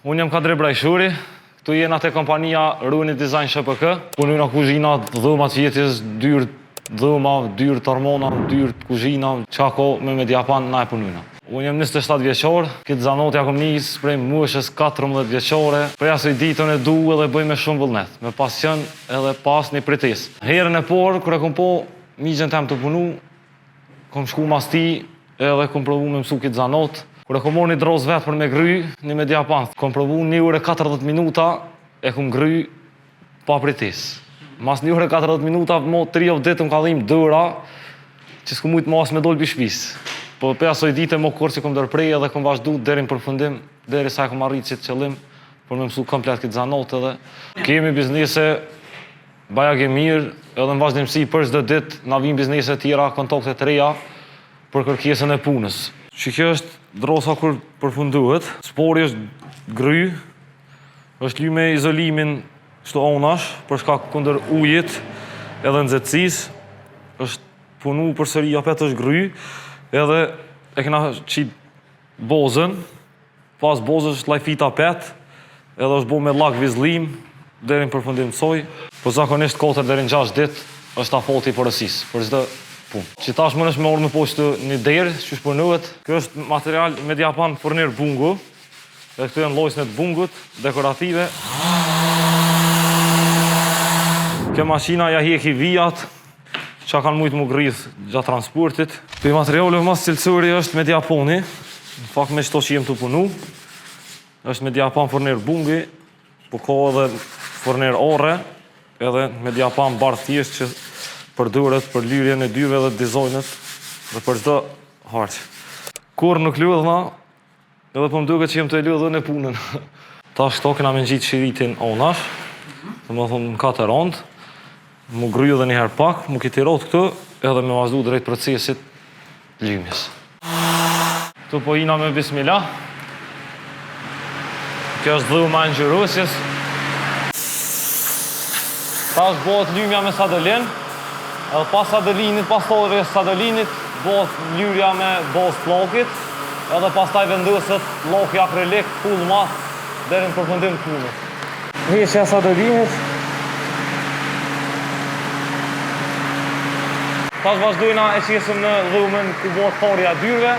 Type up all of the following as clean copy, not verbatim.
Unë jam Kadri Brajshuri, këtu jena te kompania Runi Design SHPK. Punojna kuzhina, dhëmat jetës, dhëma, dyrë hormona, dyrë kuzhina, qako me Mediapan na e punojna. Unë jam 27 vjeqor, këtë zanotja kom njës prej mueshës 14 vjeqore. Prej asoj ditën e du edhe bëj me shumë vullnet, me pasion edhe pas një prites. Herën e por, kër e kom po migjen tem të punu, kom shku mas ti edhe kom provu me mësu këtë zanot. Kër e kom morë një droz vetë për me gry, një Mediapan, kom provu 1 orë 40 minuta, e kom gry pa prites. Mas 1 orë 40 minuta, mo 3 ditë më ka dhim dëra, që s'ku mujtë mas me dollë bishpis. Po pe asoj dite mo kur që kom dërprej edhe kom vazhdu deri në përfundim, deri sa kom arrit qitë qëllim, për me mësu komplet këtë zanot edhe. Kemi biznese, bajag e mirë, edhe në vazhdimësi për çdo ditë, na vijnë biznese tjera, kontakte të reja, për kërkesën e punës. Që kjo është drosa kur përfunduhet, spori është gry, është ly me izolimin shto onash, për shkak kundër ujit edhe nxehtësis, është punu përsëri apet është gry, edhe e kena qit bozën, pas bozës është lajfit apet, edhe është bo me lak vizlim, deri në përfundim të soj, po zakonisht 4 deri në 6 dit është afati porësis, për çdo punë. Që tash më nëshme orë me poshtë një derë, që shpërnuhet. Kjo është material Mediapan Furnier Bungu, dhe këtu janë llojsnet bungut, dekorative. Kjo mashina ja hjeki vijat, që kanë mujtë më grith gjatë transportit. Për materiale mas cilësori është Mediapani, në fakt me qëto që jem të punu, është Mediapan Furnier Bungi, po ka edhe Furnier Orre, edhe Mediapan bar thjesht që përduret për lyrjen e dyve dhe dizajnet dhe për çdo harq. Kur nuk lydhna, edhe po më duket që jem të lydhën e punën. Tash këto kena me ngjitë shiritin onash, dhe më thonë në 4 rond, mu gry edhe një herë pak, mu kiti rot këtu, edhe me vazhdu drejt procesit lymjes. Tu po ina me bismillah. Kjo është dhëma e ngjyrosjes. Tash bëhet lymja me sadolin. Edhe pas sadolinit, pas torës sadolinit, bëhet lyrja me bazë flokit, edhe pastaj vendoset lloki akrilik full mat deri në përfundim të punës. Heqja e sadolinit. Tash vazhdojna e qesëm në dhumën ku bëhet parja e dyrëve.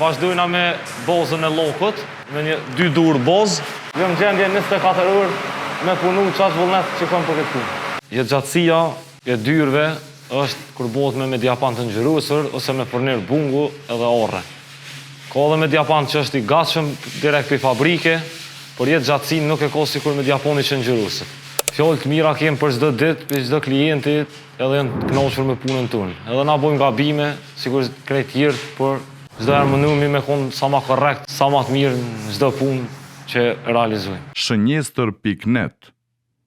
Vazhdojna me bazën e llokut, me një 2 dur bazë. Jam gjendje 24 orë me punu qash vullnet që kam për këtë punë. Jetëgjatësia e dyrëve është kur bëhet me Mediapan të ngjyrosur ose me Furnier Bungu edhe Orre. Ka edhe Mediapan që është i gatshëm direkt për fabrike, por jetëgjatësinë nuk e ka sikur Mediapani që ngjyroset. Fjalë të mira kem për çdo ditë, për çdo klienti, edhe janë të kënaqur me punën tonë. Edhe na bëjmë gabime, sikur krejt tjerë, por çdo herë mundumi me kon sa më korrekt, sa më të mirë në çdo punë që realizojmë. Shënjestër.net